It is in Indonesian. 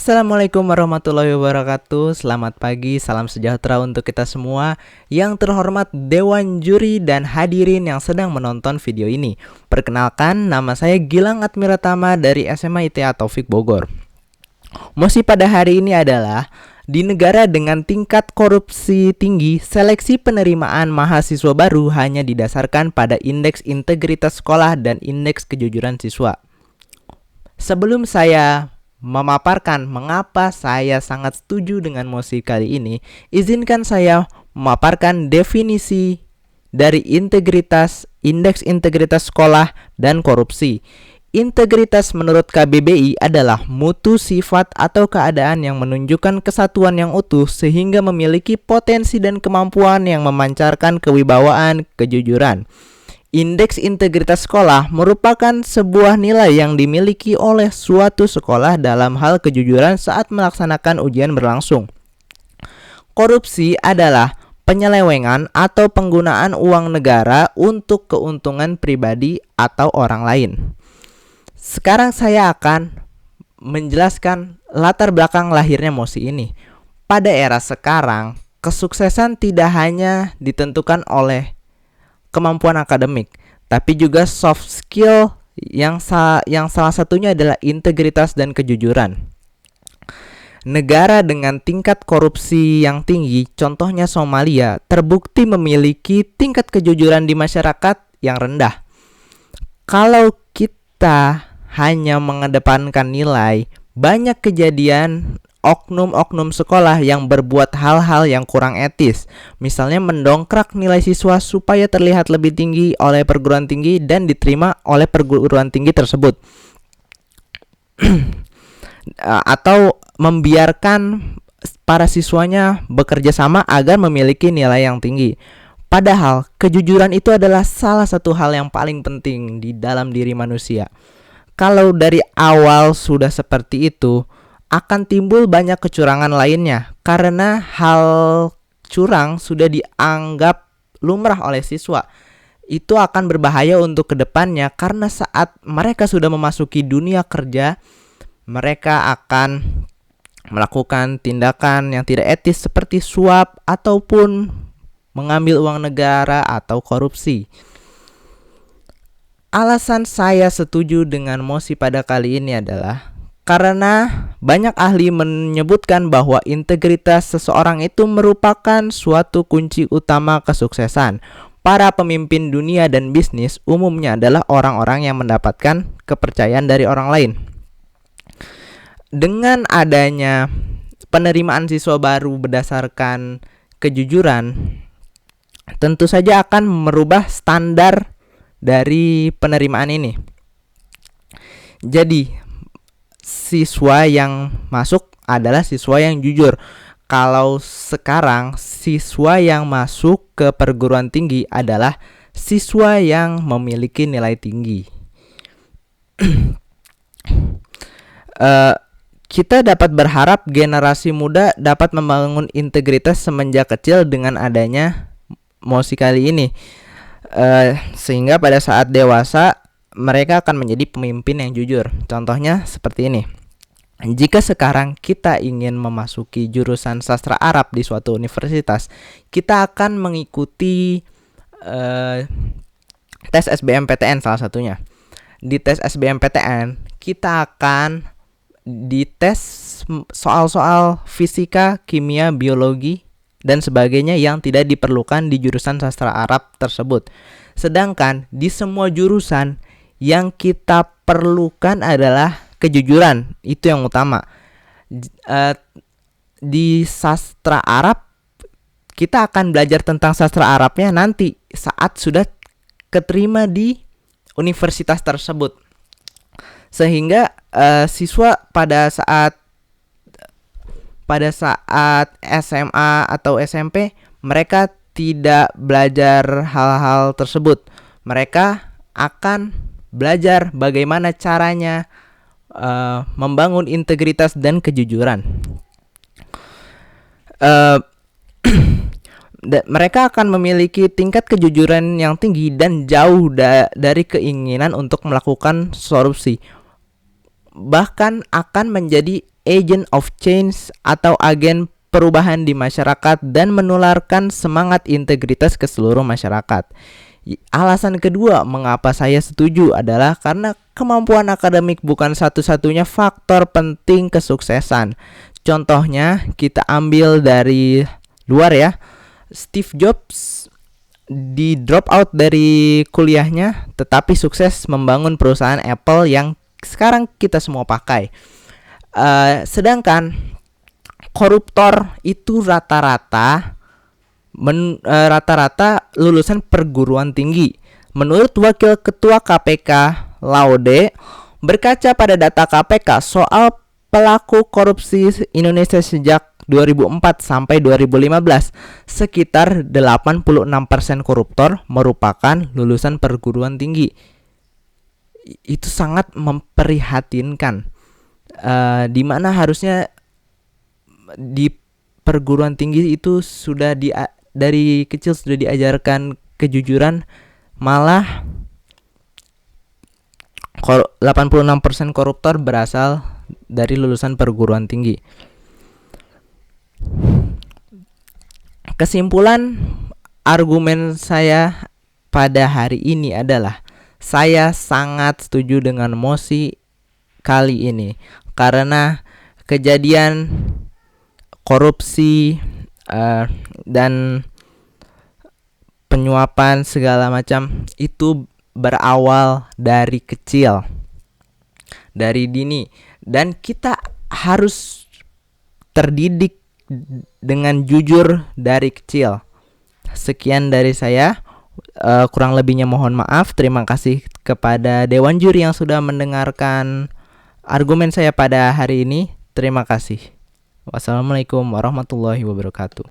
Assalamualaikum warahmatullahi wabarakatuh. Selamat pagi, salam sejahtera untuk kita semua. Yang terhormat Dewan Juri dan hadirin yang sedang menonton video ini. Perkenalkan, nama saya Gilang Admiratama dari SMA ITA Taufik Bogor. Mosi pada hari ini adalah di negara dengan tingkat korupsi tinggi, seleksi penerimaan mahasiswa baru hanya didasarkan pada indeks integritas sekolah dan indeks kejujuran siswa. Sebelum saya memaparkan mengapa saya sangat setuju dengan mosi kali ini, izinkan saya memaparkan definisi dari integritas, indeks integritas sekolah, dan korupsi. Integritas menurut KBBI adalah mutu sifat atau keadaan yang menunjukkan kesatuan yang utuh sehingga memiliki potensi dan kemampuan yang memancarkan kewibawaan, kejujuran. Indeks integritas sekolah merupakan sebuah nilai yang dimiliki oleh suatu sekolah dalam hal kejujuran saat melaksanakan ujian berlangsung. Korupsi adalah penyelewengan atau penggunaan uang negara untuk keuntungan pribadi atau orang lain. Sekarang saya akan menjelaskan latar belakang lahirnya mosi ini. Pada era sekarang, kesuksesan tidak hanya ditentukan oleh kemampuan akademik, tapi juga soft skill yang salah satunya adalah integritas dan kejujuran. Negara dengan tingkat korupsi yang tinggi, contohnya Somalia, terbukti memiliki tingkat kejujuran di masyarakat yang rendah. Kalau kita hanya mengedepankan nilai, banyak kejadian oknum-oknum sekolah yang berbuat hal-hal yang kurang etis. Misalnya mendongkrak nilai siswa supaya terlihat lebih tinggi oleh perguruan tinggi dan diterima oleh perguruan tinggi tersebut. Atau membiarkan para siswanya bekerja sama agar memiliki nilai yang tinggi. Padahal kejujuran itu adalah salah satu hal yang paling penting di dalam diri manusia. Kalau dari awal sudah seperti itu, akan timbul banyak kecurangan lainnya karena hal curang sudah dianggap lumrah oleh siswa. Itu akan berbahaya untuk kedepannya karena saat mereka sudah memasuki dunia kerja, mereka akan melakukan tindakan yang tidak etis seperti suap ataupun mengambil uang negara atau korupsi. Alasan saya setuju dengan mosi pada kali ini adalah karena banyak ahli menyebutkan bahwa integritas seseorang itu merupakan suatu kunci utama kesuksesan. Para pemimpin dunia dan bisnis umumnya adalah orang-orang yang mendapatkan kepercayaan dari orang lain. Dengan adanya penerimaan siswa baru berdasarkan kejujuran, tentu saja akan merubah standar dari penerimaan ini. Jadi, siswa yang masuk adalah siswa yang jujur. Kalau sekarang siswa yang masuk ke perguruan tinggi adalah siswa yang memiliki nilai tinggi. Kita dapat berharap generasi muda dapat membangun integritas semenjak kecil dengan adanya mosi kali ini. Sehingga pada saat dewasa mereka akan menjadi pemimpin yang jujur. Contohnya seperti ini. Jika sekarang kita ingin memasuki jurusan sastra Arab di suatu universitas, kita akan mengikuti tes SBMPTN salah satunya. Di tes SBMPTN, kita akan dites soal-soal fisika, kimia, biologi, dan sebagainya yang tidak diperlukan di jurusan sastra Arab tersebut. Sedangkan di semua jurusan yang kita perlukan adalah kejujuran, itu yang utama. Di sastra Arab kita akan belajar tentang sastra Arabnya nanti saat sudah keterima di universitas tersebut. Sehingga siswa pada saat SMA atau SMP mereka tidak belajar hal-hal tersebut. Mereka akan belajar bagaimana caranya membangun integritas dan kejujuran. Mereka akan memiliki tingkat kejujuran yang tinggi dan jauh dari keinginan untuk melakukan korupsi. bahkan akan menjadi agent of change atau agen perubahan di masyarakat dan menularkan semangat integritas ke seluruh masyarakat. Alasan kedua mengapa saya setuju adalah karena kemampuan akademik bukan satu-satunya faktor penting kesuksesan. Contohnya kita ambil dari luar ya. Steve Jobs di drop out dari kuliahnya tetapi sukses membangun perusahaan Apple yang sekarang kita semua pakai. Sedangkan koruptor itu rata-rata lulusan perguruan tinggi. Menurut Wakil Ketua KPK Laude, berkaca pada data KPK soal pelaku korupsi Indonesia sejak 2004 sampai 2015, sekitar 86% koruptor merupakan lulusan perguruan tinggi. Itu sangat memprihatinkan. Di mana harusnya di perguruan tinggi itu sudah dari kecil sudah diajarkan kejujuran, malah 86% koruptor berasal dari lulusan perguruan tinggi. Kesimpulan argumen saya pada hari ini adalah saya sangat setuju dengan mosi kali ini karena kejadian korupsi dan penyuapan segala macam itu berawal dari kecil, dari dini, dan kita harus terdidik dengan jujur dari kecil. Sekian dari saya, kurang lebihnya mohon maaf. Terima kasih kepada Dewan Juri yang sudah mendengarkan argumen saya pada hari ini. Terima kasih. Wassalamualaikum warahmatullahi wabarakatuh.